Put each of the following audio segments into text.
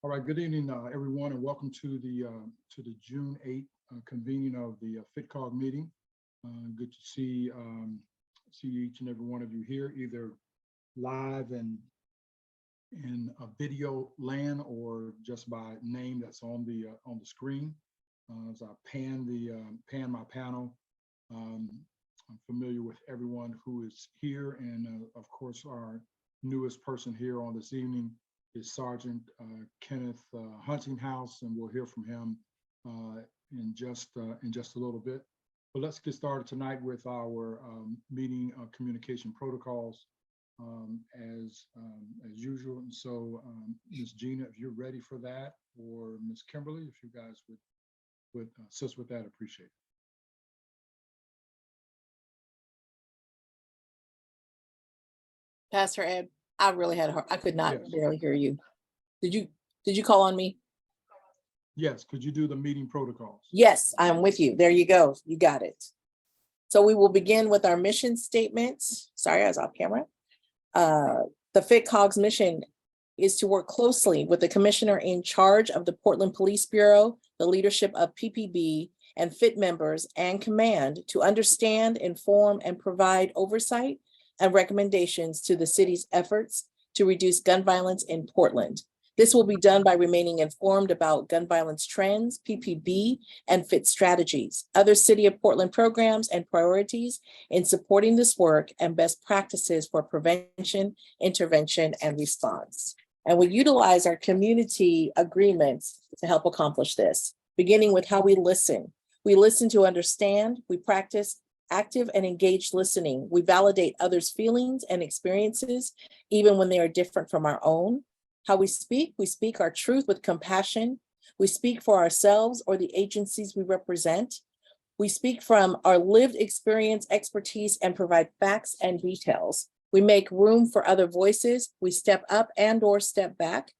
All right, good evening, everyone, and welcome to the June 8th convening of the FITCOG meeting. Good to see each and every one of you here, either live and in a video land or just by name that's on the screen. As I pan my panel, I'm familiar with everyone who is here, and of course, our newest person here on this evening is Sergeant Kenneth Huntinghouse, and we'll hear from him in just a little bit. But let's get started tonight with our meeting communication protocols as usual. And so, Ms. Gina, if you're ready for that, or Ms. Kimberly, if you guys would assist with that, appreciate it. Pastor Ed, I really had I could not barely hear you. Did you call on me? Yes, could you do the meeting protocols? Yes, I'm with you. There you go. You got it. So we will begin with our mission statements. Sorry, I was off camera. The FITCOG's mission is to work closely with the commissioner in charge of the Portland Police Bureau, the leadership of PPB, and FIT members and command to understand, inform, and provide oversight and recommendations to the city's efforts to reduce gun violence in Portland. This will be done by remaining informed about gun violence trends, PPB, and FIT strategies, other City of Portland programs and priorities in supporting this work, and best practices for prevention, intervention, and response. And we utilize our community agreements to help accomplish this, beginning with how we listen. We listen to understand, we practice active and engaged listening. We validate others' feelings and experiences, even when they are different from our own. How we speak our truth with compassion. We speak for ourselves or the agencies we represent. We speak from our lived experience, expertise, and provide facts and details. We make room for other voices. We step up and/or step back.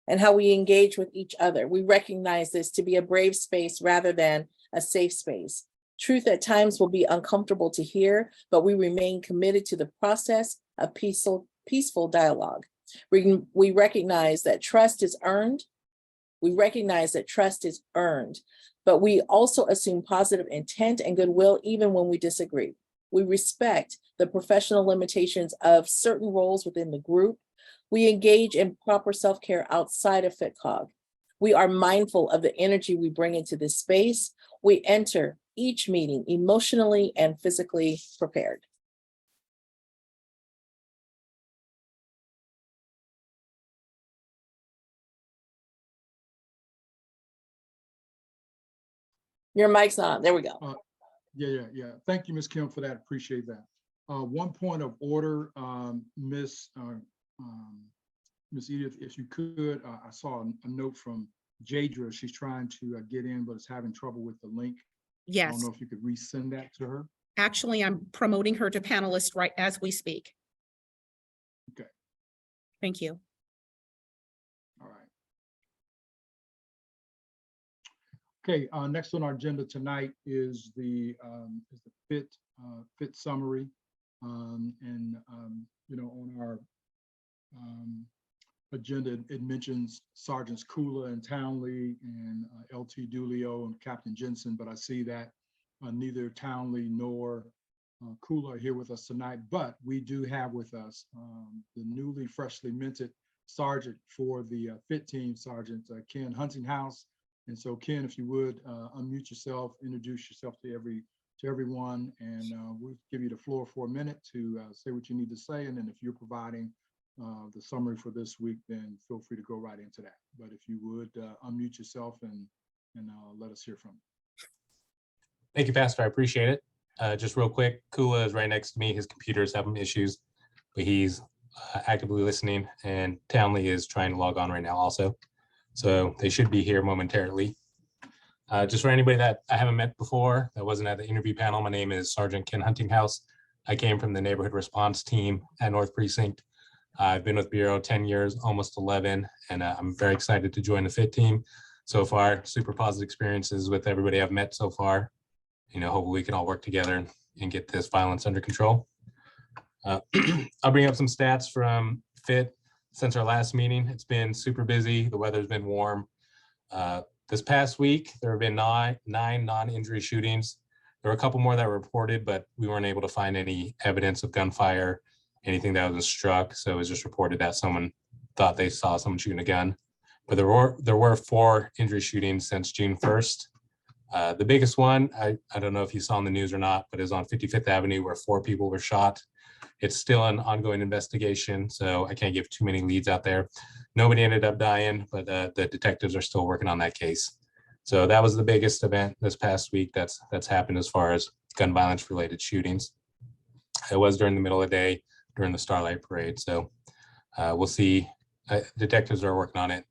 And how we engage with each other. We recognize this to be a brave space rather than a safe space. Truth at times will be uncomfortable to hear, but we remain committed to the process of peaceful dialogue. We recognize that trust is earned. But we also assume positive intent and goodwill even when we disagree. We respect the professional limitations of certain roles within the group. We engage in proper self-care outside of FITCOG. We are mindful of the energy we bring into this space. We enter each meeting emotionally and physically prepared. Your mic's on. There we go. Yeah. Thank you, Ms. Kim, for that. Appreciate that. One point of order, Ms. Edith, if you could, I saw a note from Jadra. She's trying to get in, but is having trouble with the link. Yes. I don't know if you could resend that to her. Actually, I'm promoting her to panelist right as we speak. Okay. Thank you. All right. Okay, next on our agenda tonight is the FIT summary. You know, on our agenda, it mentions Sergeants Kula and Townley and LT Dulio and Captain Jensen, but I see that neither Townley nor Kula are here with us tonight, but we do have with us the newly freshly minted sergeant for the FIT team, Sergeant Ken Huntinghouse. And so, Ken, if you would unmute yourself, introduce yourself to everyone, and we'll give you the floor for a minute to say what you need to say. And then if you're providing the summary for this week, then feel free to go right into that. But if you would unmute yourself and let us hear from you. Thank you, Pastor. I appreciate it. Just real quick, Kula is right next to me. His computer is having issues, but he's actively listening, and Townley is trying to log on right now also. So they should be here momentarily. Just for anybody that I haven't met before, that wasn't at the interview panel, my name is Sergeant Ken Huntinghouse. I came from the neighborhood response team at North Precinct. I've been with Bureau 10 years, almost 11, and I'm very excited to join the FIT team. So far, super positive experiences with everybody I've met so far. You know, hopefully we can all work together and get this violence under control. I'll bring up some stats from FIT. since our last meeting. It's been super busy. The weather's been warm. This past week, there have been nine non-injury shootings. There were a couple more that were reported, but we weren't able to find any evidence of gunfire, anything that was struck. So it was just reported that someone thought they saw someone shooting a gun. But there were 4 injury shootings since June 1st. The biggest one, I don't know if you saw in the news or not, but is on 55th Avenue where 4 people were shot. It's still an ongoing investigation, so I can't give too many leads out there. Nobody ended up dying, but the detectives are still working on that case. So that was the biggest event this past week that's happened as far as gun violence related shootings. It was during the middle of the day during the Starlight Parade. So we'll see. Detectives are working on it,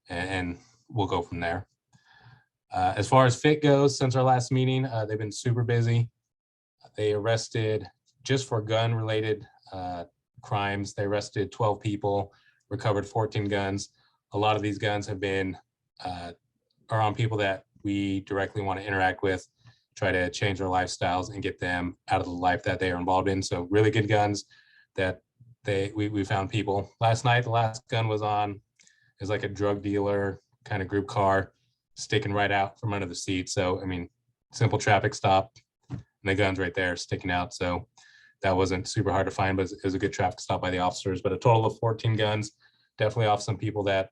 and we'll go from there. As far as FIT goes, since our last meeting, they've been super busy. They arrested, just for gun-related crimes, they arrested 12 people, recovered 14 guns. A lot of these guns have been, are on people that we directly want to interact with, try to change their lifestyles and get them out of the life that they are involved in. So really good guns that we found people. Last night, the last gun was on, is like a drug dealer kind of group car, sticking right out from under the seat. So, I mean, simple traffic stop, and the gun's right there sticking out. So that wasn't super hard to find, but it was a good traffic stop by the officers. But a total of 14 guns, definitely off some people that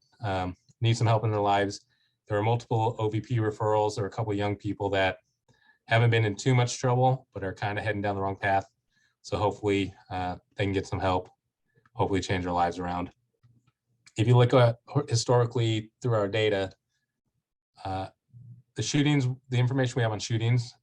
need some help in their lives. There are multiple OVP referrals. There are a couple of young people that haven't been in too much trouble, but are kind of heading down the wrong path. So hopefully they can get some help, hopefully change their lives around. If you look at historically through our data, the shootings, the information we have on shootings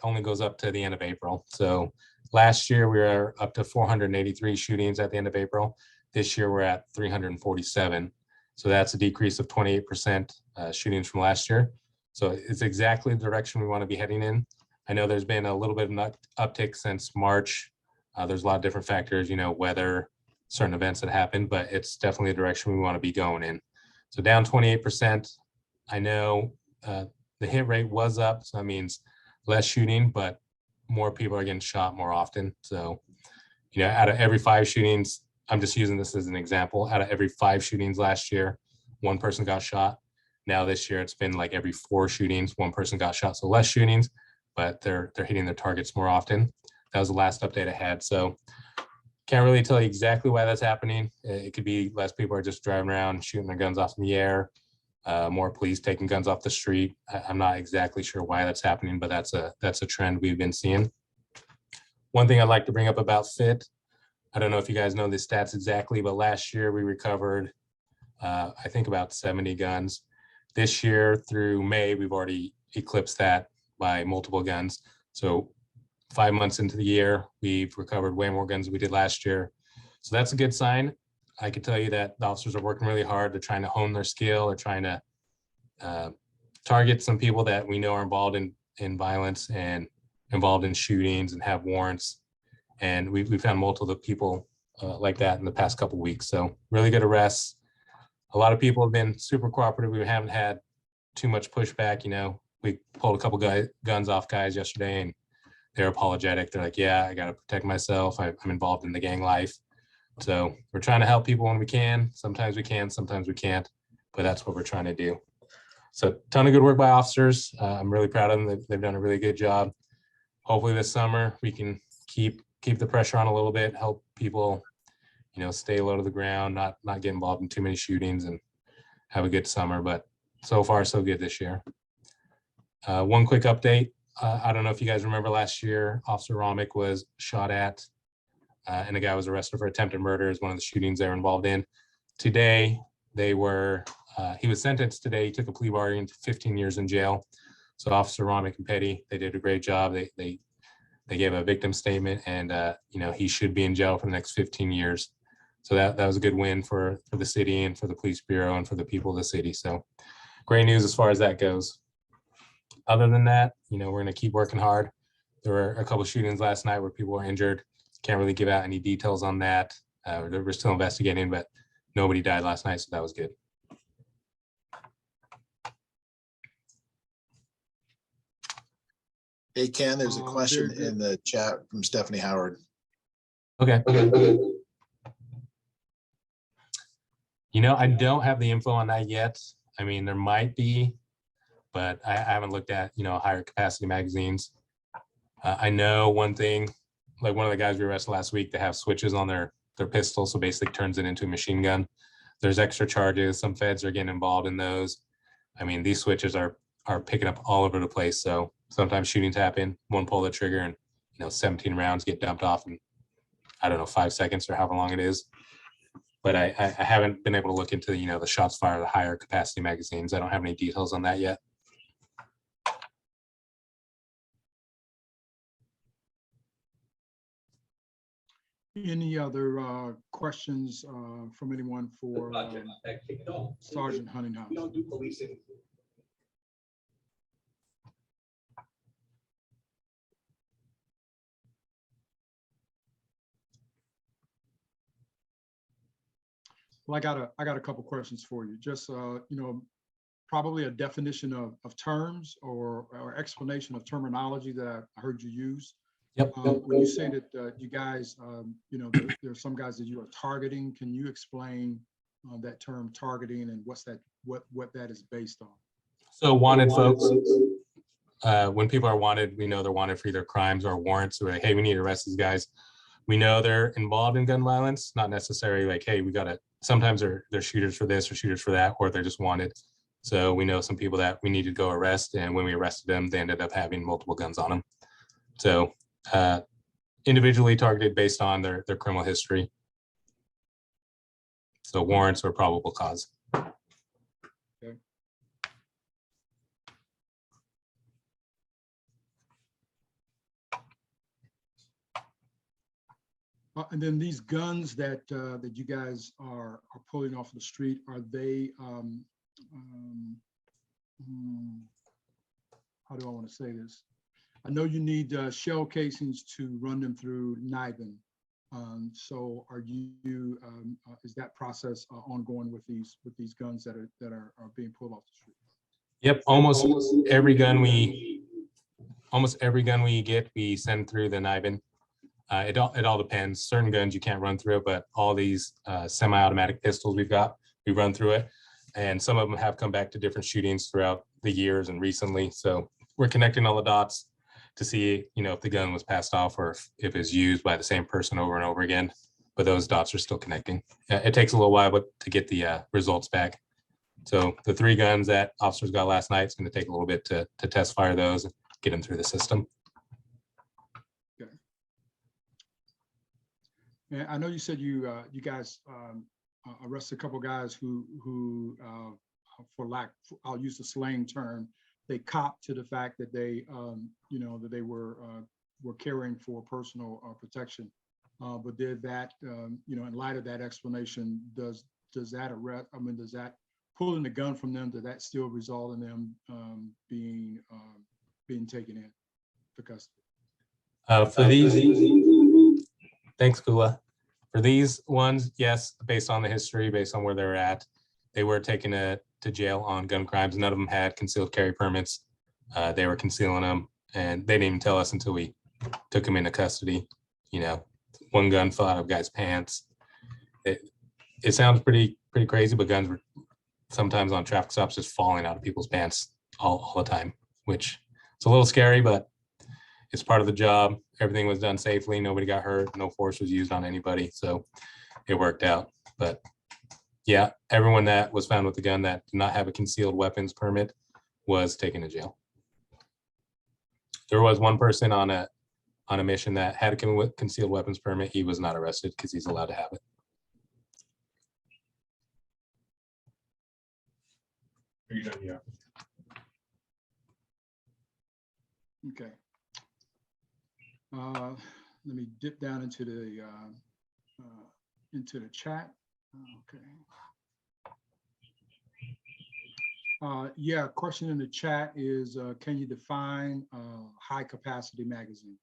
only goes up to the end of April. So last year we were up to 483 shootings at the end of April. This year we're at 347. So that's a decrease of 28% shootings from last year. So it's exactly the direction we want to be heading in. I know there's been a little bit of an uptick since March. There's a lot of different factors, you know, weather, certain events that happened, but it's definitely a direction we want to be going in. So down 28%. I know the hit rate was up, so that means less shooting, but more people are getting shot more often. So, you know, out of every 5 shootings, I'm just using this as an example, out of every 5 shootings last year, 1 person got shot. Now this year, it's been like every 4 shootings, 1 person got shot. So less shootings, but they're hitting their targets more often. That was the last update I had. So can't really tell you exactly why that's happening. It could be less people are just driving around, shooting their guns off in the air. More police taking guns off the street. I'm not exactly sure why that's happening, but that's a trend we've been seeing. One thing I'd like to bring up about FIT, I don't know if you guys know the stats exactly, but last year we recovered, I think about 70 guns. This year through May, we've already eclipsed that by multiple guns. So 5 months into the year, we've recovered way more guns than we did last year. So that's a good sign. I can tell you that the officers are working really hard. They're trying to hone their skill. They're trying to target some people that we know are involved in violence and involved in shootings and have warrants. And we found multiple people like that in the past couple of weeks. So really good arrests. A lot of people have been super cooperative. We haven't had too much pushback. You know, we pulled a couple guns off guys yesterday, and they're apologetic. They're like, yeah, I got to protect myself. I'm involved in the gang life. So we're trying to help people when we can. Sometimes we can, sometimes we can't, but that's what we're trying to do. So ton of good work by officers. I'm really proud of them. They've done a really good job. Hopefully this summer we can keep the pressure on a little bit, help people, you know, stay low to the ground, not get involved in too many shootings, and have a good summer. But so far so good this year. One quick update. I don't know if you guys remember last year, Officer Romick was shot at, and the guy was arrested for attempted murder as one of the shootings they were involved in. Today, he was sentenced today. He took a plea bargain to 15 years in jail. So Officer Romick and Petty, they did a great job. They gave a victim statement, and you know, he should be in jail for the next 15 years. So that was a good win for the city and for the police bureau and for the people of the city. So great news as far as that goes. Other than that, you know, we're going to keep working hard. There were a couple of shootings last night where people were injured. Can't really give out any details on that. We're still investigating, but nobody died last night, so that was good. Hey, Ken, there's a question in the chat from Stephanie Howard. Okay. I don't have the info on that yet. I mean, there might be, but I haven't looked at, higher capacity magazines. I know one thing, like one of the guys we arrested last week, they have switches on their pistol, so basically turns it into a machine gun. There's extra charges. Some feds are getting involved in those. I mean, these switches are picking up all over the place. So sometimes shootings happen, one pull the trigger and 17 rounds get dumped off in, I don't know, 5 seconds or however long it is. But I haven't been able to look into the shots fired, the higher capacity magazines. I don't have any details on that yet. Any other questions from anyone for Sergeant Huntinghouse? We don't do policing. Well, I got a couple questions for you. Just probably a definition of terms or explanation of terminology that I heard you use. Yep. When you say that you guys, there are some guys that you are targeting, can you explain that term targeting and what that is based on? So wanted folks, when people are wanted, we know they're wanted for either crimes or warrants. We're like, hey, we need to arrest these guys. We know they're involved in gun violence, not necessarily like, hey, sometimes they're shooters for this or shooters for that, or they're just wanted. So we know some people that we need to go arrest, and when we arrested them, they ended up having multiple guns on them. So individually targeted based on their criminal history. So warrants or probable cause. Okay. And then these guns that you guys are pulling off the street, are they how do I want to say this? I know you need shell casings to run them through NIBIN. So are you is that process ongoing with these guns that are being pulled off the street? Yep, almost every gun we get, we send through the NIBIN. It all depends. Certain guns you can't run through it, but all these semi-automatic pistols we run through it. And some of them have come back to different shootings throughout the years and recently. So we're connecting all the dots to see, if the gun was passed off or if it's used by the same person over and over again. But those dots are still connecting. It takes a little while to get the results back. So the 3 guns that officers got last night, it's going to take a little bit to test fire those and get them through the system. Okay. And I know you said you guys arrested a couple of guys who I'll use the slang term, they copped to the fact that they that they were carrying for personal protection. But did that in light of that explanation, does that arrest? I mean, does that pulling the gun from them, did that still result in them being taken in for custody? For these, thanks, Kula. For these ones, yes, based on the history, based on where they're at, they were taken to jail on gun crimes. None of them had concealed carry permits. They were concealing them, and they didn't even tell us until we took them into custody. One gun fell out of a guy's pants. It sounds pretty crazy, but guns were sometimes on traffic stops just falling out of people's pants all the time, which it's a little scary, but it's part of the job. Everything was done safely. Nobody got hurt. No force was used on anybody. So it worked out. But yeah, everyone that was found with a gun that did not have a concealed weapons permit was taken to jail. There was one person on a mission that had a concealed weapons permit. He was not arrested because he's allowed to have it. Are you done? Yeah. Okay. Let me dip down into the chat. Okay. Yeah, question in the chat is, can you define high capacity magazine?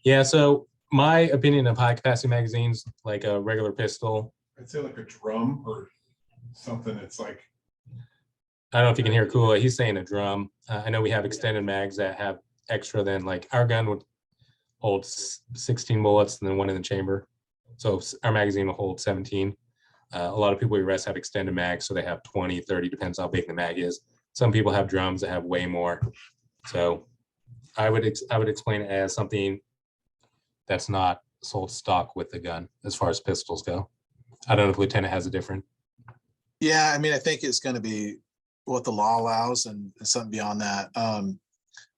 Yeah, so my opinion of high capacity magazines, like a regular pistol. I'd say like a drum or something that's like. I don't know if you can hear Kula. He's saying a drum. I know we have extended mags that have extra than, like, our gun would hold 16 bullets and then one in the chamber. So our magazine will hold 17. A lot of people we arrest have extended mags, so they have 20, 30, depends how big the mag is. Some people have drums that have way more. So I would explain it as something that's not sold stock with the gun as far as pistols go. I don't know if Lieutenant has a different. Yeah, I mean, I think it's going to be what the law allows and something beyond that.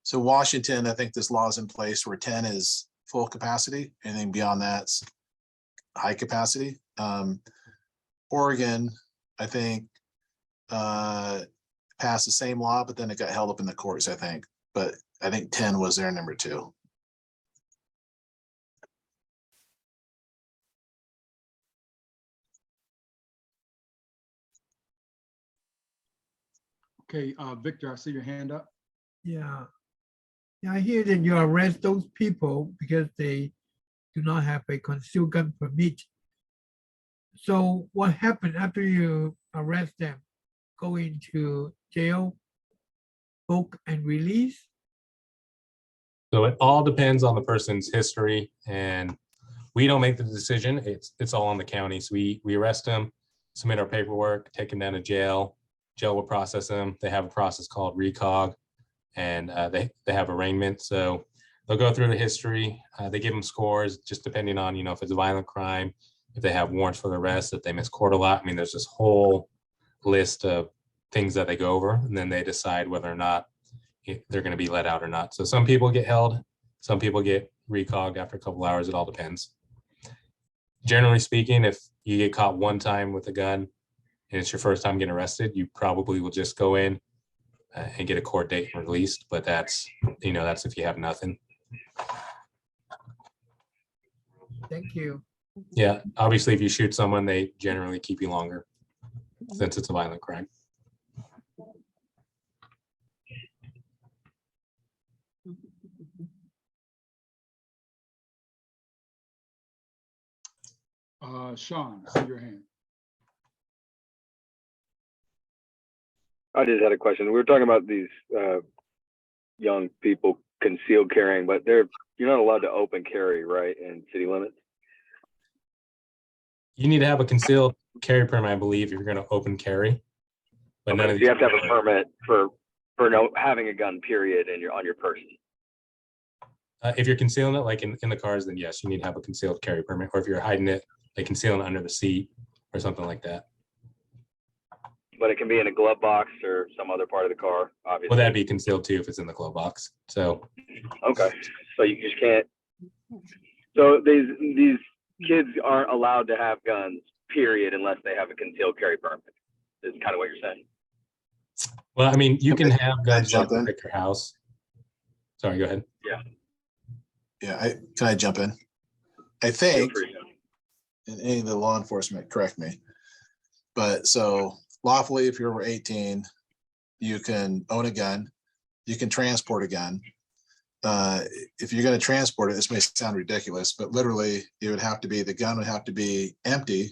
So Washington, I think this law is in place where 10 is full capacity. Anything beyond that's high capacity. Oregon, I think, passed the same law, but then it got held up in the courts, I think. But I think 10 was their number 2. Okay, Victor, I see your hand up. Yeah. Yeah, I hear that you arrest those people because they do not have a concealed gun permit. So what happened after you arrest them? Go into jail, book and release? So it all depends on the person's history, and we don't make the decision. It's all on the county. So we arrest them, submit our paperwork, take them down to jail. Jail will process them. They have a process called FITCOG, and they have arraignment. So they'll go through the history. They give them scores just depending on, if it's a violent crime, if they have warrants for the arrest, if they miss court a lot. I mean, there's this whole list of things that they go over, and then they decide whether or not they're going to be let out or not. So some people get held, some people get recogged after a couple hours. It all depends. Generally speaking, if you get caught one time with a gun and it's your first time getting arrested, you probably will just go in and get a court date and released. But that's if you have nothing. Thank you. Yeah, obviously, if you shoot someone, they generally keep you longer since it's a violent crime. Sean, I see your hand. I just had a question. We were talking about these young people concealed carrying, but you're not allowed to open carry, right, in city limits? You need to have a concealed carry permit, I believe, if you're going to open carry. But none of So these you have to have a permit for no having a gun, period, on your person. if you're concealing it, like in the cars, then yes, you need to have a concealed carry permit. Or if you're hiding it, like concealing it under the seat or something like that. But it can be in a glove box or some other part of the car, obviously. Well, that'd be concealed too if it's in the glove box. So Okay, so you just can't. So these kids aren't allowed to have guns, period, unless they have a concealed carry permit. Is kind of what you're saying. well, I mean, you can have guns jump in? at your house. Sorry, go ahead. Yeah, can I jump in? I Feel think, free. and any of the law enforcement, correct me. But so lawfully, if you're over 18, you can own a gun, you can transport a gun. If you're going to transport it, this may sound ridiculous, but literally the gun would have to be empty,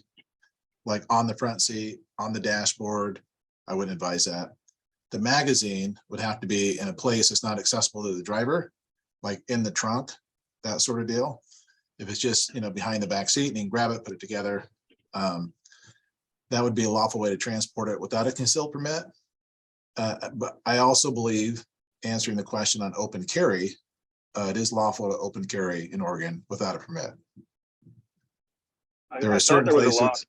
like on the front seat, on the dashboard. I wouldn't advise that. The magazine would have to be in a place that's not accessible to the driver, like in the trunk, that sort of deal. If it's just, behind the back seat and you can grab it, put it together, that would be a lawful way to transport it without a concealed permit. But I also believe, answering the question on open carry, it is lawful to open carry in Oregon without a permit. There are certain there was a law places.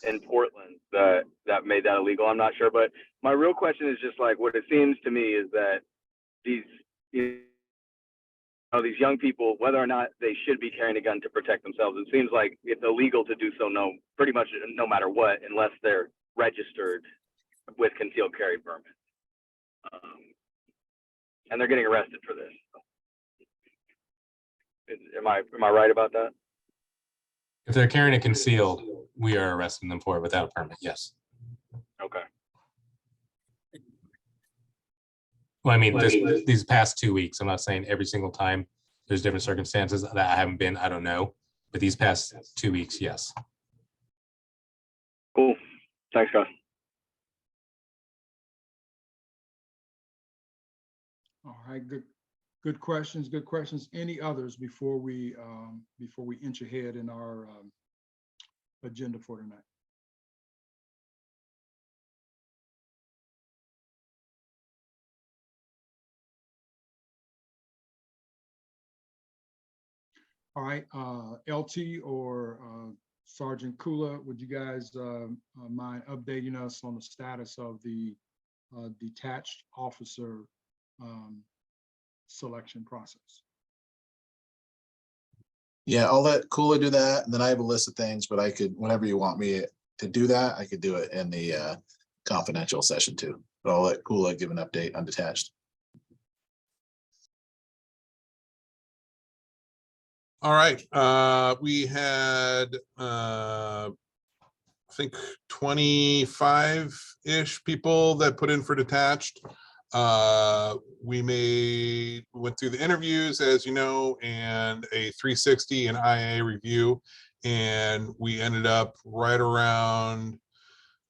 in Portland that made that illegal. I'm not sure, but my real question is just like, what it seems to me is that these young people, whether or not they should be carrying a gun to protect themselves, it seems like it's illegal to do so pretty much no matter what, unless they're registered with concealed carry permits. And they're getting arrested for this. Am I right about that? If they're carrying it concealed, we are arresting them for it without a permit. Yes. Okay. Well, I mean, these past 2 weeks, I'm not saying every single time. There's different circumstances that I haven't been, I don't know. But these past 2 weeks, yes. Cool. Thanks, guys. All right, good questions, good questions. Any others before we inch ahead in our agenda for tonight? All right, LT or Sergeant Kula, would you guys mind updating us on the status of the detached officer selection process? Yeah, I'll let Kula do that, and then I have a list of things, but I could, whenever you want me to do that, I could do it in the confidential session too. But I'll let Kula give an update on detached. All right, we had, I think 25-ish people that put in for detached. We went through the interviews, as you know, and a 360 and IA review, and we ended up right around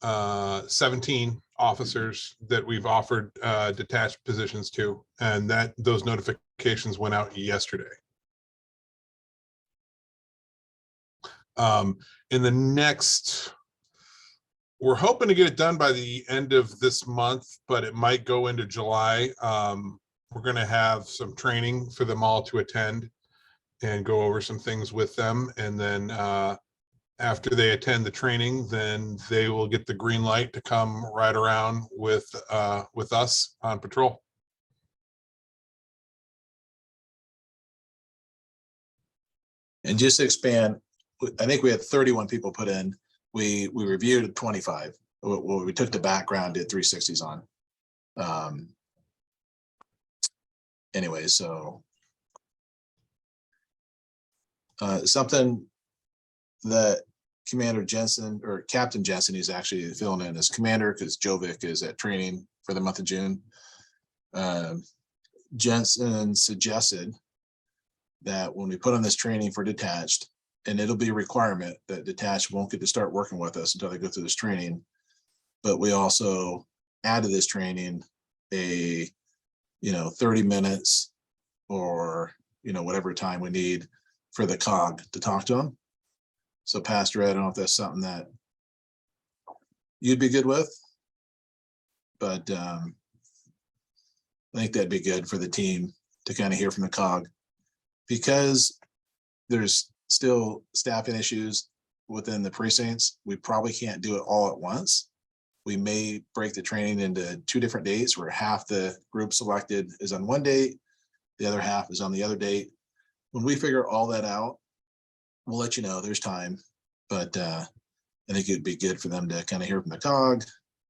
17 officers that we've offered detached positions to, and those notifications went out yesterday. In the next, we're hoping to get it done by the end of this month, but it might go into July. We're going to have some training for them all to attend and go over some things with them. And then after they attend the training, then they will get the green light to come right around with us on patrol. And just to expand, I think we had 31 people put in. We reviewed 25. We took the background, did 360s on. Anyway, so something that Commander Jensen, or Captain Jensen, he's actually filling in as commander because Jovic is at training for the month of June. Jensen suggested that when we put on this training for detached, and it'll be a requirement that detached won't get to start working with us until they go through this training. But we also add to this training a, 30 minutes or, whatever time we need for the COG to talk to them. So Pastor Ed, I don't know if that's something that you'd be good with, but I think that'd be good for the team to kind of hear from the COG, because there's still staffing issues within the precincts. We probably can't do it all at once. We may break the training into 2 different dates where half the group selected is on one date, the other half is on the other date. When we figure all that out, we'll let you know. There's time, but I think it'd be good for them to kind of hear from the COG,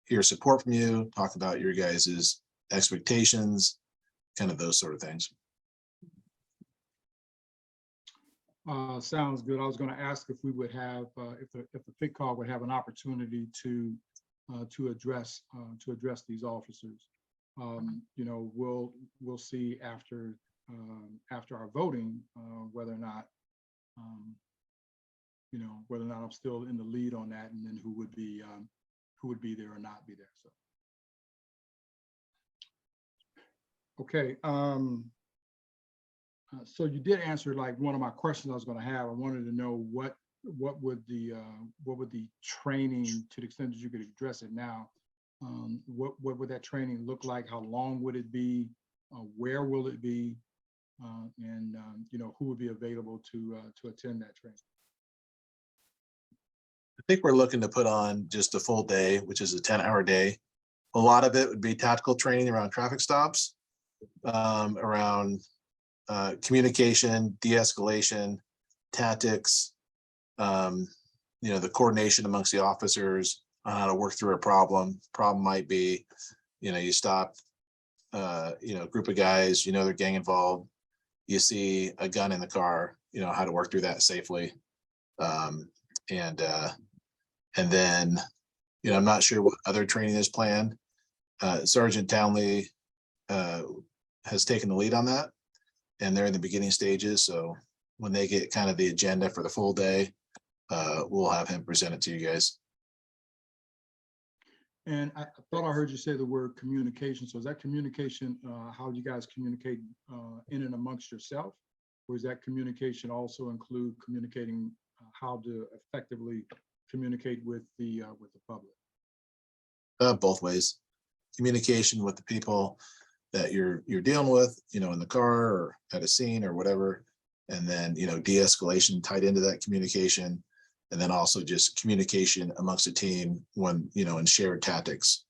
hear support from you, talk about your guys' expectations, kind of those sort of things. Sounds good. I was going to ask if we would have, if the FITCOG would have an opportunity to address these officers. We'll see after our voting whether or not I'm still in the lead on that, and then who would be there or not be there. So okay. So you did answer like one of my questions I was going to have. I wanted to know what would the training, to the extent that you could address it now, what would that training look like? How long would it be? Where will it be? And who would be available to attend that training? I think we're looking to put on just a full day, which is a 10-hour day. A lot of it would be tactical training around traffic stops, around communication, de-escalation, tactics, the coordination amongst the officers on how to work through a problem. Problem might be, you stop, group of guys, they're gang involved. You see a gun in the car, how to work through that safely. And then, I'm not sure what other training is planned. Sergeant Townley has taken the lead on that, and they're in the beginning stages. So when they get kind of the agenda for the full day, we'll have him present it to you guys. And I thought I heard you say the word communication. So is that communication, how you guys communicate in and amongst yourself? Or is that communication also include communicating how to effectively communicate with the public? Both ways. Communication with the people that you're dealing with, you know, in the car or at a scene or whatever. And then, you know, de-escalation tied into that communication. And then also just communication amongst the team when, you know, in shared tactics.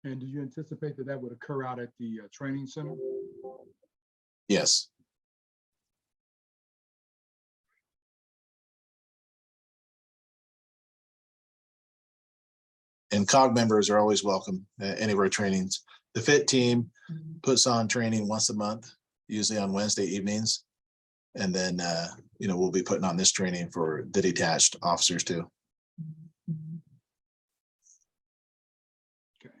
And do you anticipate that that would occur out at the training center? Yes. And COG members are always welcome at any of our trainings. The FIT team puts on training once a month, usually on Wednesday evenings. And then, you know, we'll be putting on this training for the detached officers too. Okay.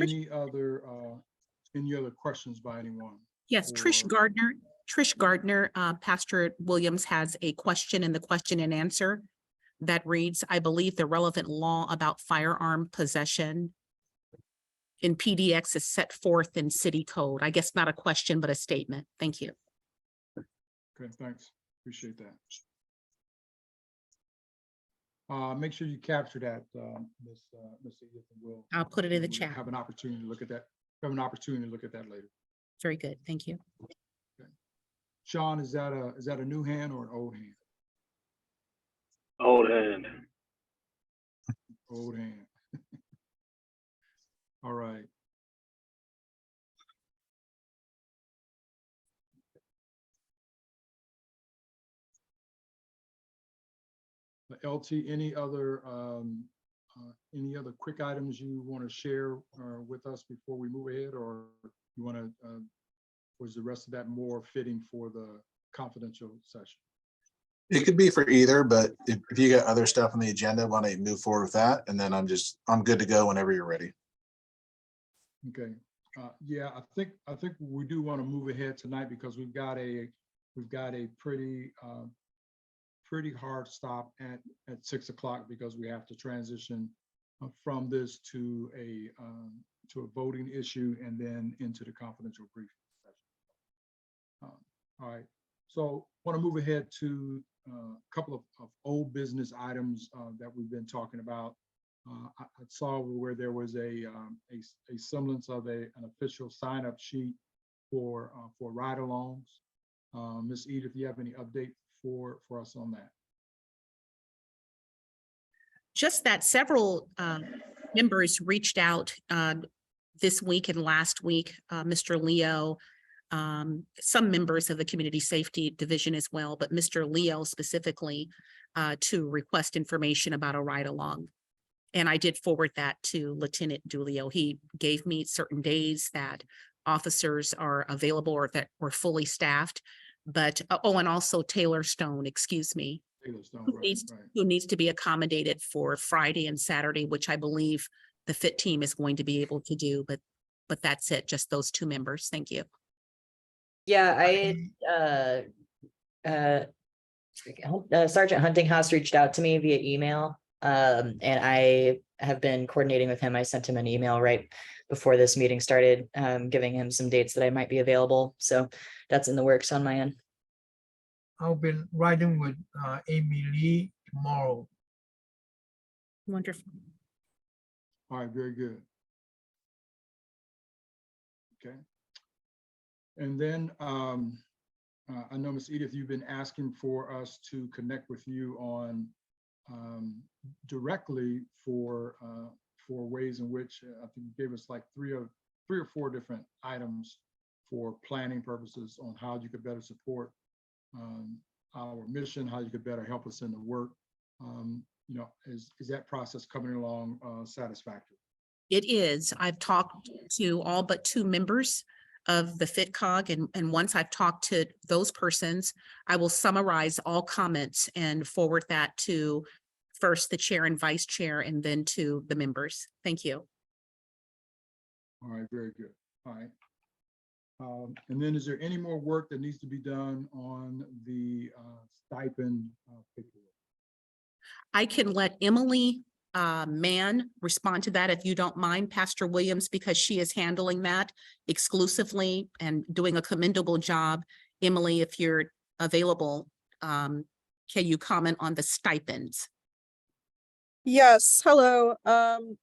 Any other questions by anyone? Yes, Trish Or- Gardner, Pastor Williams has a question in the question and answer that reads, I believe the relevant law about firearm possession in PDX is set forth in city code. I guess not a question, but a statement. Thank you. Okay, thanks. Appreciate that. Make sure you capture that, Ms. Edith, and we'll I'll put it in the we'll chat. have an opportunity to look at that. Have an opportunity to look at that later. Very good. Thank you. Sean, is that a new hand or an old hand? Old hand. Old hand. All right. LT, any other quick items you want to share with us before we move ahead, or you want to, was the rest of that more fitting for the confidential session? It could be for either, but if you got other stuff on the agenda, why don't you move forward with that? And then I'm good to go whenever you're ready. Okay. Yeah, I think we do want to move ahead tonight because we've got a pretty hard stop at 6 o'clock because we have to transition from this to a voting issue and then into the confidential briefing session. All right. So I want to move ahead to a couple of old business items that we've been talking about. I saw where there was a semblance of an official sign-up sheet for ride-alongs. Ms. Edith, if you have any update for us on that? Just that several members reached out this week and last week, Mr. Leo, some members of the Community Safety Division as well, but Mr. Leo specifically to request information about a ride-along. And I did forward that to Lieutenant Dulio. He gave me certain days that officers are available or that were fully staffed. But, oh, and also Taylor Stone, excuse me, Taylor Stone, who needs to be accommodated for Friday and Saturday, which I believe the FIT team is going to be able to do. But that's it, just those two members. Thank you. Yeah, Sergeant Huntinghouse reached out to me via email, and I have been coordinating with him. I sent him an email right before this meeting started, giving him some dates that I might be available. So that's in the works on my end. I'll be riding with Amy Lee tomorrow. Wonderful. All right, very good. Okay. And then I know, Ms. Edith, you've been asking for us to connect with you on directly for ways in which I think you gave us like three or four different items for planning purposes on how you could better support our mission, how you could better help us in the work. You know, is that process coming along satisfactory? It is. I've talked to all but two members of the FITCOG, and once I've talked to those persons, I will summarize all comments and forward that to first the chair and vice chair and then to the members. Thank you. All right, very good. All right. And then is there any more work that needs to be done on the stipend paperwork? I can let Emily Mann respond to that if you don't mind, Pastor Williams, because she is handling that exclusively and doing a commendable job. Emily, if you're available, can you comment on the stipends? Yes, hello.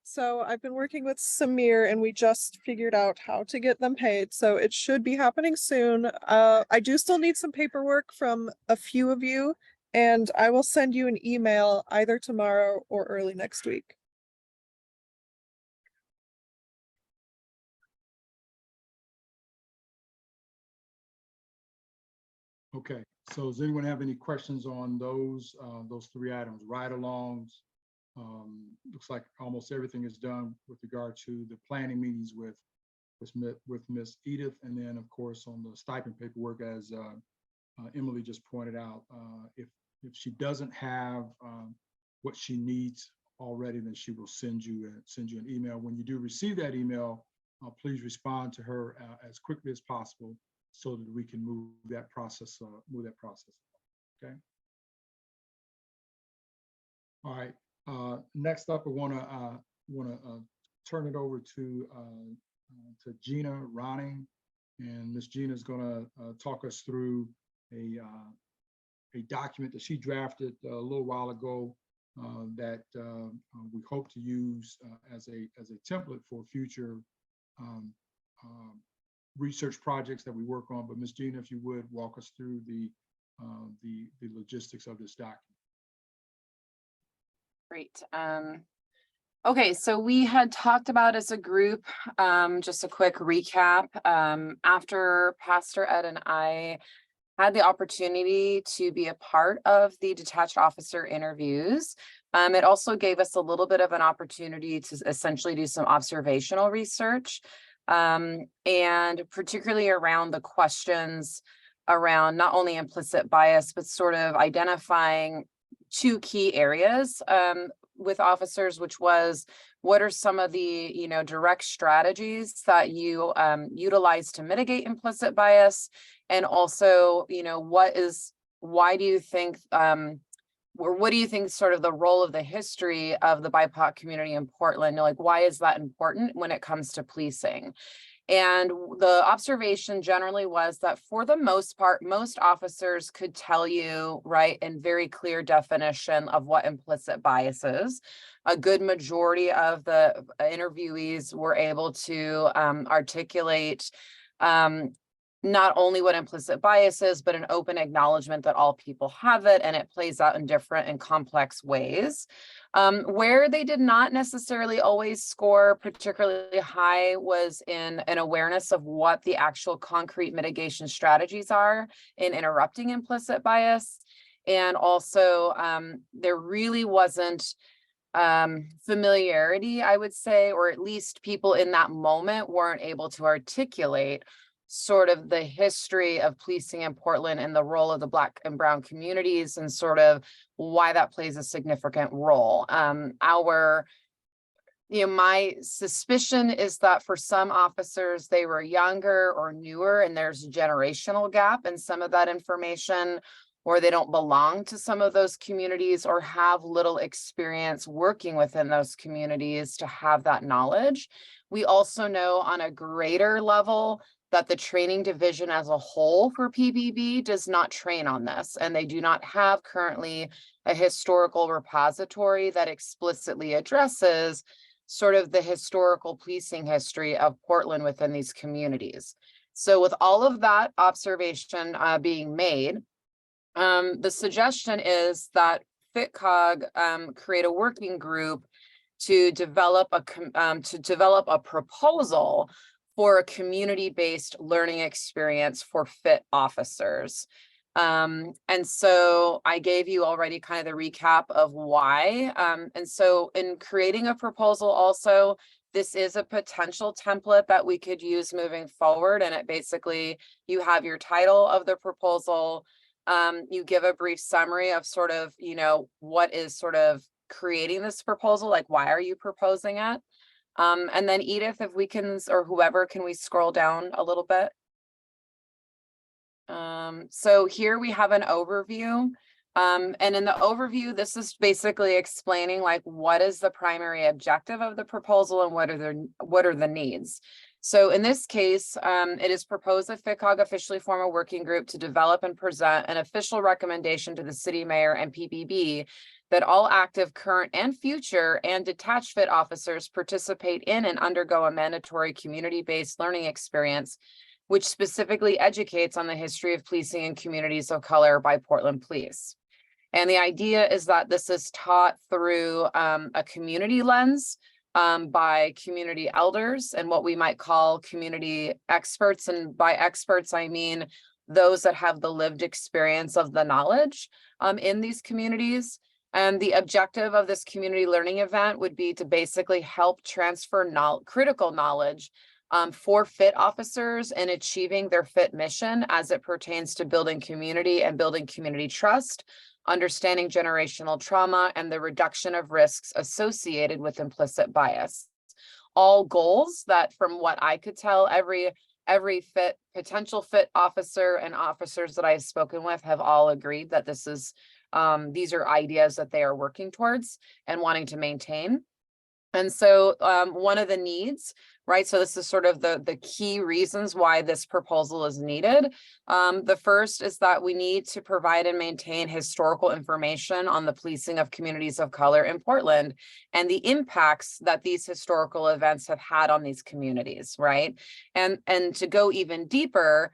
So I've been working with Samir and we just figured out how to get them paid. So it should be happening soon. I do still need some paperwork from a few of you, and I will send you an email either tomorrow or early next week. Okay, so does anyone have any questions on those three items, ride-alongs? Looks like almost everything is done with regard to the planning meetings with Miss Edith, and then of course on the stipend paperwork, as Emily just pointed out, if she doesn't have what she needs already, then she will send you an email. When you do receive that email, please respond to her as quickly as possible so that we can move that process. Okay. All right. Next up, I want to turn it over to Gina Ronning, and Miss Gina is going to talk us through a document that she drafted a little while ago that we hope to use as a template for future research projects that we work on. But Miss Gina, if you would walk us through the logistics of this document. Great. Okay, so we had talked about as a group, just a quick recap. After Pastor Ed and I had the opportunity to be a part of the detached officer interviews, it also gave us a little bit of an opportunity to essentially do some observational research, and particularly around the questions around not only implicit bias, but sort of identifying two key areas with officers, which was, what are some of the direct strategies that you utilize to mitigate implicit bias, and also why do you think or what do you think sort of the role of the history of the BIPOC community in Portland? Like, why is that important when it comes to policing? And the observation generally was that for the most part, most officers could tell you, right, in very clear definition of what implicit bias is. A good majority of the interviewees were able to articulate not only what implicit bias is, but an open acknowledgement that all people have it, and it plays out in different and complex ways. Where they did not necessarily always score particularly high was in an awareness of what the actual concrete mitigation strategies are in interrupting implicit bias. And also, there really wasn't familiarity, I would say, or at least people in that moment weren't able to articulate sort of the history of policing in Portland and the role of the Black and Brown communities, and sort of why that plays a significant role. My suspicion is that for some officers, they were younger or newer, and there's a generational gap in some of that information, or they don't belong to some of those communities or have little experience working within those communities to have that knowledge. We also know on a greater level that the training division as a whole for PBB does not train on this, and they do not have currently a historical repository that explicitly addresses sort of the historical policing history of Portland within these communities. So with all of that observation being made, the suggestion is that FITCOG create a working group to develop a proposal for a community-based learning experience for FIT officers. And so I gave you already kind of the recap of why. And so in creating a proposal also, this is a potential template that we could use moving forward. And it basically, you have your title of the proposal, you give a brief summary of sort of, what is sort of creating this proposal, like why are you proposing it? And then Edith, if we can, or whoever, can we scroll down a little bit? So here we have an overview And in the overview, this is basically explaining like what is the primary objective of the proposal and what are the needs. So in this case, it is proposed that FITCOG officially form a working group to develop and present an official recommendation to the city mayor and PPB that all active, current, and future and detached FIT officers participate in and undergo a mandatory community-based learning experience, which specifically educates on the history of policing in communities of color by Portland Police. And the idea is that this is taught through a community lens by community elders and what we might call community experts. And by experts, I mean those that have the lived experience of the knowledge in these communities. And the objective of this community learning event would be to basically help transfer critical knowledge for FIT officers in achieving their FIT mission as it pertains to building community and building community trust, understanding generational trauma, and the reduction of risks associated with implicit bias. All goals that, from what I could tell, every potential FIT officer and officers that I've spoken with have all agreed that this is these are ideas that they are working towards and wanting to maintain. And so one of the needs, right? So this is sort of the key reasons why this proposal is needed. The first is that we need to provide and maintain historical information on the policing of communities of color in Portland and the impacts that these historical events have had on these communities, right? And to go even deeper,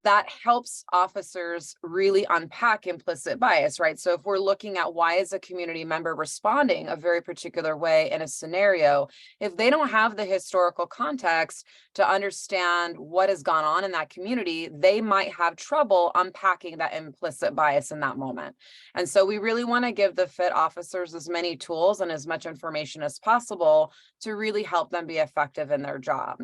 that helps officers really unpack implicit bias, right? So if we're looking at why is a community member responding a very particular way in a scenario, if they don't have the historical context to understand what has gone on in that community, they might have trouble unpacking that implicit bias in that moment. And so we really want to give the FIT officers as many tools and as much information as possible to really help them be effective in their job.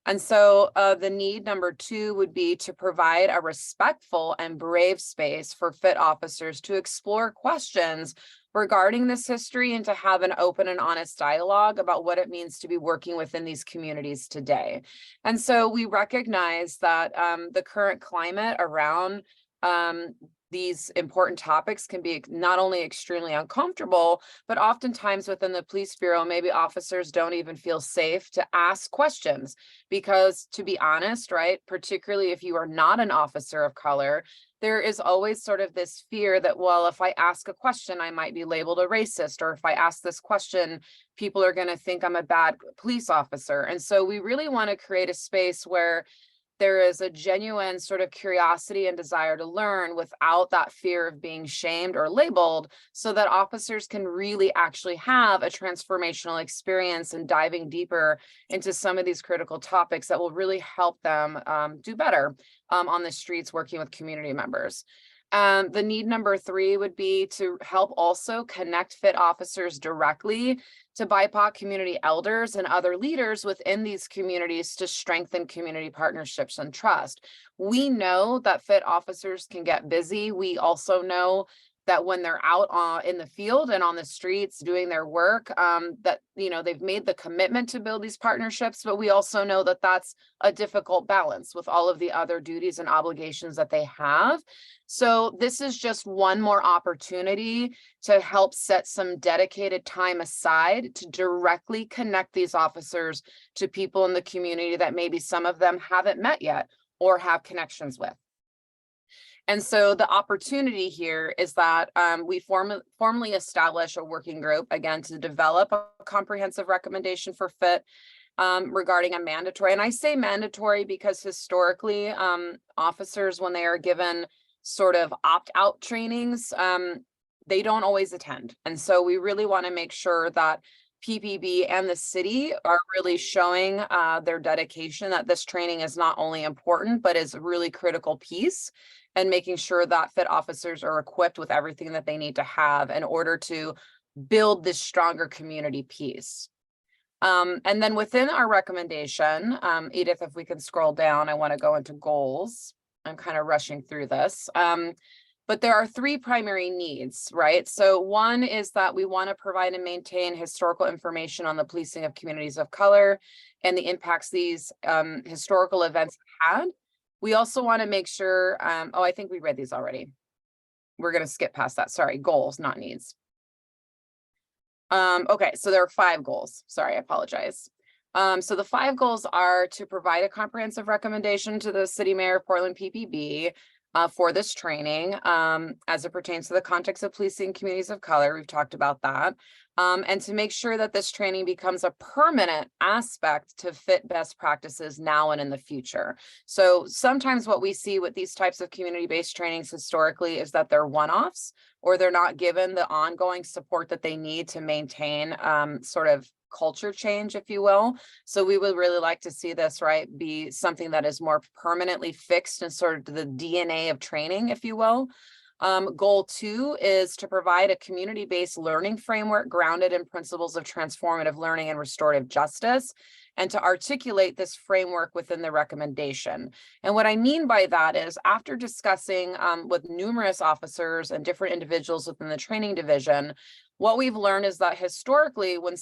And so the need number 2 would be to provide a respectful and brave space for FIT officers to explore questions regarding this history and to have an open and honest dialogue about what it means to be working within these communities today. And so we recognize that the current climate around these important topics can be not only extremely uncomfortable, but oftentimes within the police bureau, maybe officers don't even feel safe to ask questions because, to be honest, right, particularly if you are not an officer of color, there is always sort of this fear that, well, if I ask a question, I might be labeled a racist, or if I ask this question, people are going to think I'm a bad police officer. And so we really want to create a space where there is a genuine sort of curiosity and desire to learn without that fear of being shamed or labeled, so that officers can really actually have a transformational experience and diving deeper into some of these critical topics that will really help them do better on the streets working with community members. The need number 3 would be to help also connect FIT officers directly to BIPOC community elders and other leaders within these communities to strengthen community partnerships and trust. We know that FIT officers can get busy. We also know that when they're out in the field and on the streets doing their work, that, you know, they've made the commitment to build these partnerships, but we also know that that's a difficult balance with all of the other duties and obligations that they have. So this is just one more opportunity to help set some dedicated time aside to directly connect these officers to people in the community that maybe some of them haven't met yet or have connections with. And so the opportunity here is that we formally establish a working group, again, to develop a comprehensive recommendation for FIT regarding a mandatory. And I say mandatory because historically, officers, when they are given sort of opt-out trainings, they don't always attend. And so we really want to make sure that PPB and the city are really showing their dedication that this training is not only important, but is a really critical piece, and making sure that FIT officers are equipped with everything that they need to have in order to build this stronger community piece. And then within our recommendation, Edith, if we can scroll down, I want to go into goals. I'm kind of rushing through this. But there are 3 primary needs, right? So one is that we want to provide and maintain historical information on the policing of communities of color and the impacts these historical events had. We also want to make sure, I think we read these already. we're going to skip past that. Sorry, goals, not needs. Okay, so there are 5 goals. Sorry, I apologize. So the 5 goals are to provide a comprehensive recommendation to the city mayor of Portland PPB for this training as it pertains to the context of policing communities of color. We've talked about that. And to make sure that this training becomes a permanent aspect to fit best practices now and in the future. So sometimes what we see with these types of community-based trainings historically is that they're one-offs, or they're not given the ongoing support that they need to maintain sort of culture change, if you will. So we would really like to see this, right, be something that is more permanently fixed in sort of the DNA of training, if you will. Goal 2 is to provide a community-based learning framework grounded in principles of transformative learning and restorative justice, and to articulate this framework within the recommendation. And what I mean by that is, after discussing with numerous officers and different individuals within the training division, what we've learned is that historically, when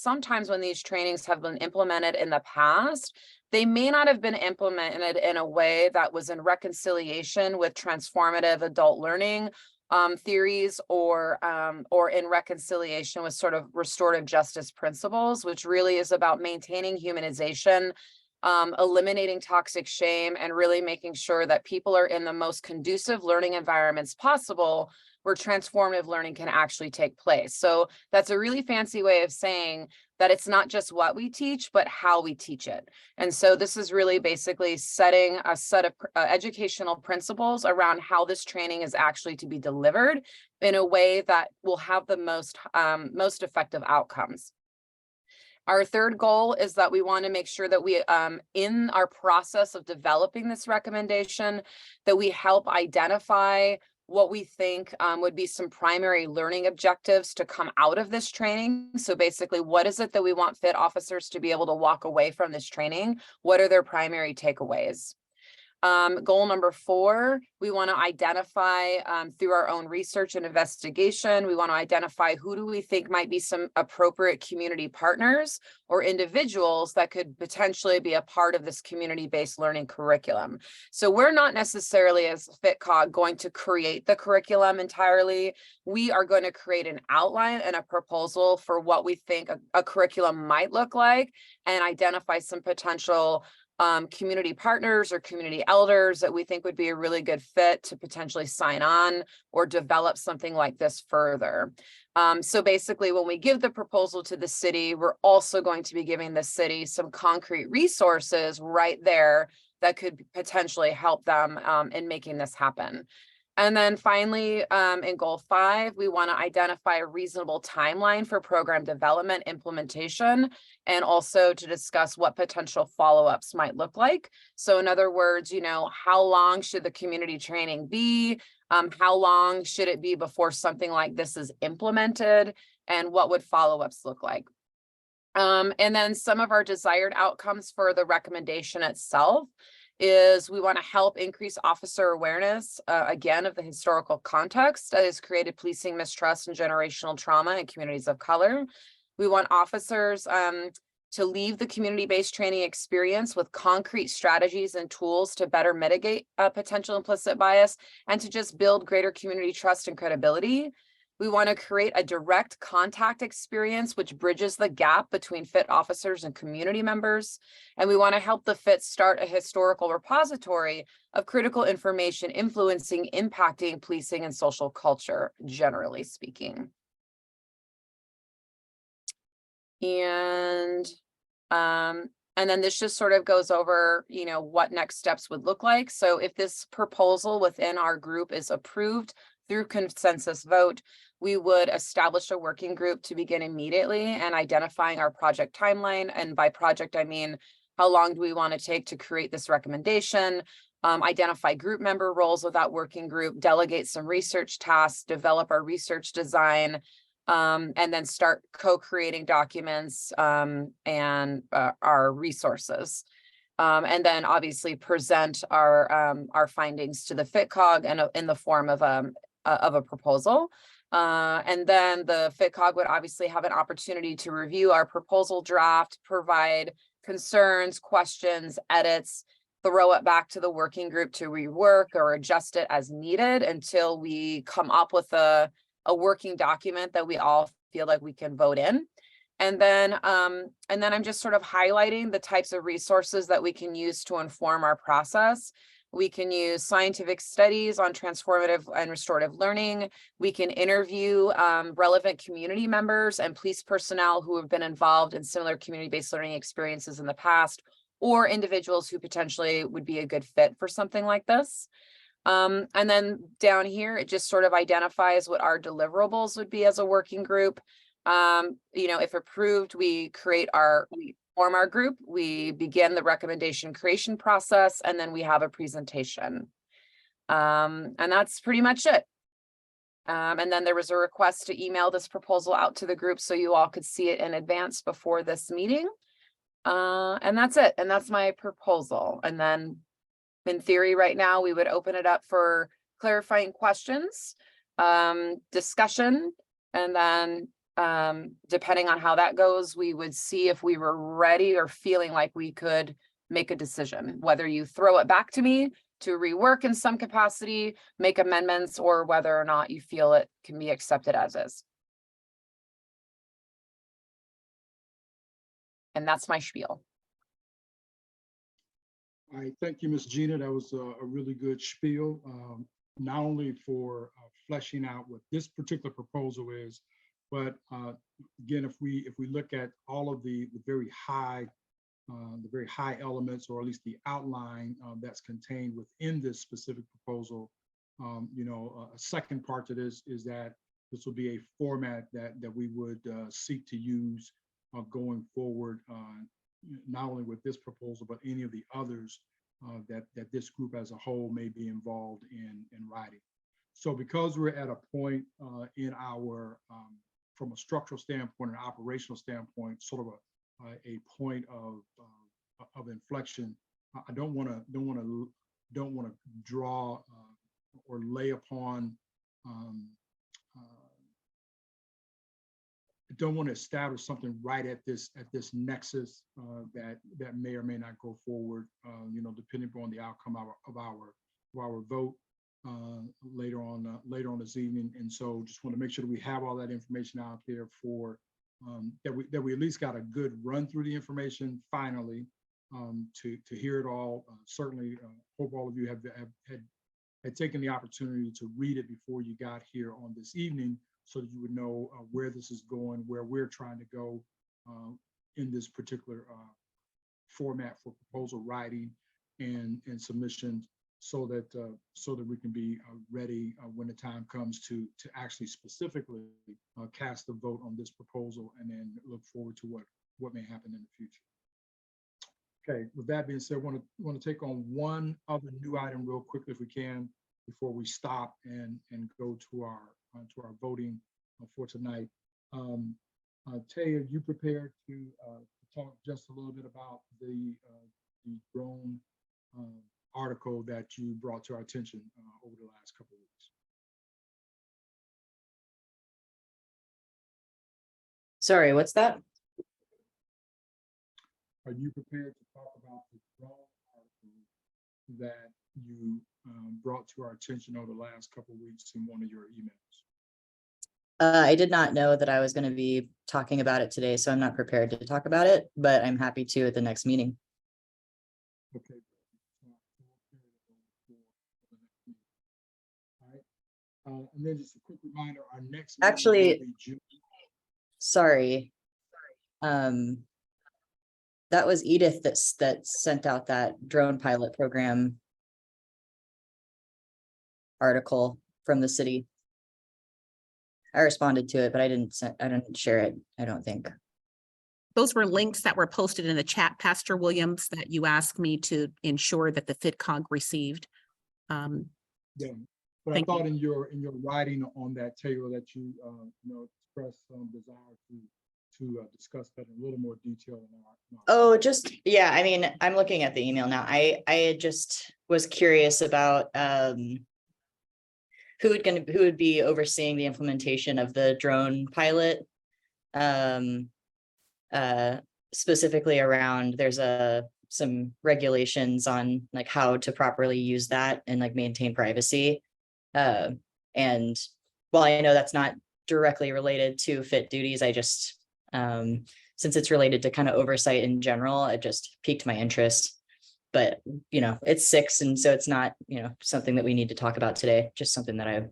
these trainings have been implemented in the past, they may not have been implemented in a way that was in reconciliation with transformative adult learning theories, or in reconciliation with sort of restorative justice principles, which really is about maintaining humanization, eliminating toxic shame, and really making sure that people are in the most conducive learning environments possible where transformative learning can actually take place. So that's a really fancy way of saying that it's not just what we teach, but how we teach it. And so this is really basically setting a set of educational principles around how this training is actually to be delivered in a way that will have the most effective outcomes. Our 3rd goal is that we want to make sure that we, in our process of developing this recommendation, that we help identify what we think would be some primary learning objectives to come out of this training. So basically, what is it that we want FIT officers to be able to walk away from this training? What are their primary takeaways? Goal number 4, we want to identify through our own research and investigation, we want to identify who do we think might be some appropriate community partners or individuals that could potentially be a part of this community-based learning curriculum. So we're not necessarily, as FITCOG, going to create the curriculum entirely. We are going to create an outline and a proposal for what we think a curriculum might look like, and identify some potential community partners or community elders that we think would be a really good fit to potentially sign on or develop something like this further. So basically, when we give the proposal to the city, we're also going to be giving the city some concrete resources right there that could potentially help them in making this happen. And then finally, in goal 5, we want to identify a reasonable timeline for program development implementation, and also to discuss what potential follow-ups might look like. So in other words, how long should the community training be? How long should it be before something like this is implemented? And what would follow-ups look like? And then some of our desired outcomes for the recommendation itself is we want to help increase officer awareness, again, of the historical context that has created policing mistrust and generational trauma in communities of color. We want officers to leave the community-based training experience with concrete strategies and tools to better mitigate potential implicit bias, and to just build greater community trust and credibility. We want to create a direct contact experience which bridges the gap between FIT officers and community members. And we want to help the FIT start a historical repository of critical information influencing, impacting policing and social culture, generally speaking. And then this just sort of goes over, what next steps would look like. So if this proposal within our group is approved through consensus vote, we would establish a working group to begin immediately and identifying our project timeline. And by project, I mean, how long do we want to take to create this recommendation, identify group member roles of that working group, delegate some research tasks, develop our research design, and then start co-creating documents and our resources. And then obviously present our findings to the FITCOG and in the form of a proposal. And then the FITCOG would obviously have an opportunity to review our proposal draft, provide concerns, questions, edits, throw it back to the working group to rework or adjust it as needed until we come up with a working document that we all feel like we can vote in. And then I'm just sort of highlighting the types of resources that we can use to inform our process. We can use scientific studies on transformative and restorative learning. We can interview relevant community members and police personnel who have been involved in similar community-based learning experiences in the past, or individuals who potentially would be a good fit for something like this. And then down here, it just sort of identifies what our deliverables would be as a working group. If approved, we form our group, we begin the recommendation creation process, and then we have a presentation. And that's pretty much it. And then there was a request to email this proposal out to the group so you all could see it in advance before this meeting. And that's it. And that's my proposal. And then in theory, right now, we would open it up for clarifying questions, discussion, and then depending on how that goes, we would see if we were ready or feeling like we could make a decision, whether you throw it back to me to rework in some capacity, make amendments, or whether or not you feel it can be accepted as is. And that's my spiel. All right, thank you, Ms. Gina. That was a really good spiel, not only for fleshing out what this particular proposal is, but again, if we look at all of the very high elements, or at least the outline that's contained within this specific proposal, a second part to this is that this will be a format that we would seek to use going forward, not only with this proposal, but any of the others that this group as a whole may be involved in writing. So because we're at a point in our, from a structural standpoint and operational standpoint, sort of a point of inflection, I don't want to draw or lay upon. I don't want to establish something right at this nexus that may or may not go forward, depending upon the outcome of our vote later on this evening. And so just want to make sure that we have all that information out there for that we at least got a good run through the information finally, to hear it all. Certainly hope all of you had taken the opportunity to read it before you got here on this evening, so that you would know where this is going, where we're trying to go in this particular format for proposal writing and submissions, so that we can be ready when the time comes to actually specifically cast the vote on this proposal, and then look forward to what may happen in the future. Okay, with that being said, I want to take on one other new item real quickly if we can, before we stop and go to our voting for tonight. Tay, are you prepared to talk just a little bit about the drone article that you brought to our attention over the last couple of weeks? Sorry, what's that? Are you prepared to talk about the drone article that you brought to our attention over the last couple of weeks in one of your emails? I did not know that I was going to be talking about it today, so I'm not prepared to talk about it, but I'm happy to at the next meeting. Okay. All right. And then just a quick reminder, our next meeting Actually, will be June. sorry. That was Edith that sent out that drone pilot program article from the city. I responded to it, but I didn't share it, I don't think. Those were links that were posted in the chat, Pastor Williams, that you asked me to ensure that the FITCOG received. Yeah, but I thought in your writing on that, Taylor, that you expressed some desire to discuss that in a little more detail. Oh, yeah, I mean, I'm looking at the email now. I just was curious about who would be overseeing the implementation of the drone pilot, specifically around, there's a some regulations on like how to properly use that and like maintain privacy. And while I know that's not directly related to FIT duties, I just, since it's related to kind of oversight in general, it just piqued my interest. But, you know, it's 6, and so it's not, you know, something that we need to talk about today, just something that I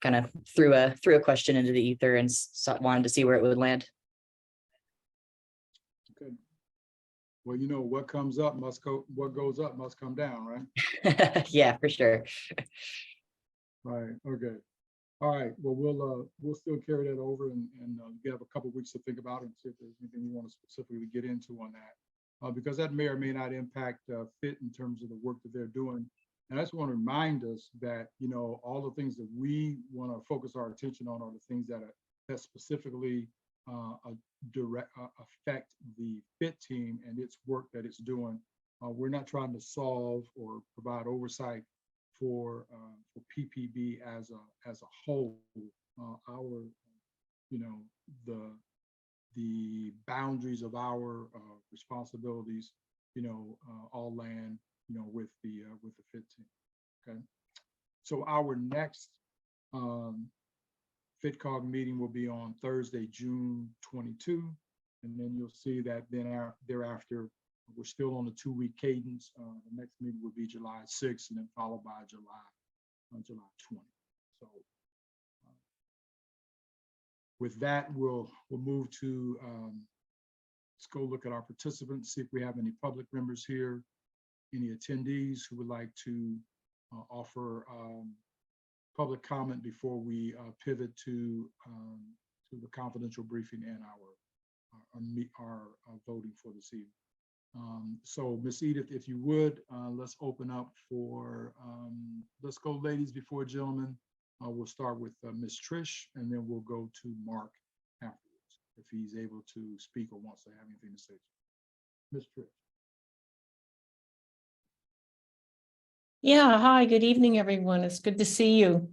kind of threw a question into the ether and wanted to see where it would land. Okay. Well, you know, what comes up must go, what goes up must come down, right? Yeah, for sure. Right, okay. All right, well, we'll still carry that over and you have a couple weeks to think about it and see if there's anything you want to specifically get into on that. Because that may or may not impact FIT in terms of the work that they're doing. And I just want to remind us that, you know, all the things that we want to focus our attention on are the things that specifically affect the FIT team and its work that it's doing. We're not trying to solve or provide oversight for PPB as a whole. Our, you know, the boundaries of our responsibilities, you know, all land, you know, with the FIT team. Okay, so our next FITCOG meeting will be on Thursday, June 22, and then you'll see that then thereafter we're still on the 2-week cadence. The next meeting will be July 6th, and then followed by July 20. So with that, we'll move to let's go look at our participants, see if we have any public members here, any attendees who would like to offer public comment before we pivot to the confidential briefing and our voting for this evening. So Ms. Edith, if you would, let's open up for, let's go ladies before gentlemen. We'll start with Ms. Trish, and then we'll go to Mark afterwards, if he's able to speak or wants to have anything to say. Ms. Trish. Yeah, hi, good evening, everyone. It's good to see you.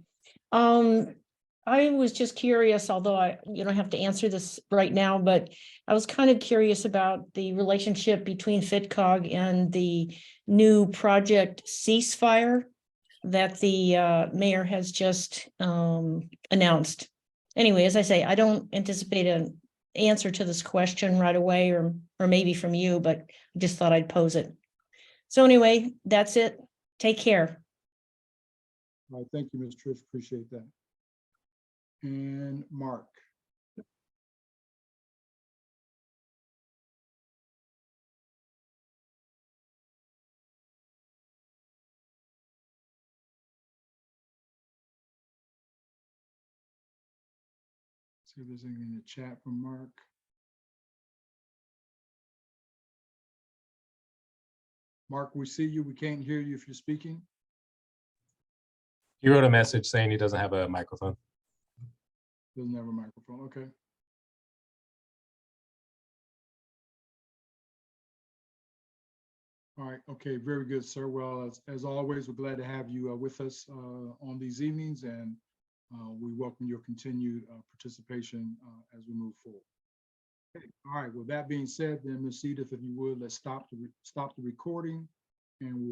I was just curious, although you don't have to answer this right now, but I was kind of curious about the relationship between FITCOG and the new project Ceasefire that the mayor has just announced. Anyway, as I say, I don't anticipate an answer to this question right away, or maybe from you, but I just thought I'd pose it. So anyway, that's it. Take care. All right, thank you, Ms. Trish. Appreciate that. And Mark. See if there's anything in the chat from Mark. Mark, we see you. We can't hear you if you're speaking. He wrote a message saying he doesn't have a microphone. Doesn't have a microphone. Okay. All right. Okay. Very good, sir. Well, as always, we're glad to have you with us on these evenings, and we welcome your continued participation as we move forward. Okay. All right. With that being said, then Ms. Edith, if you would, let's stop the recording, and we'll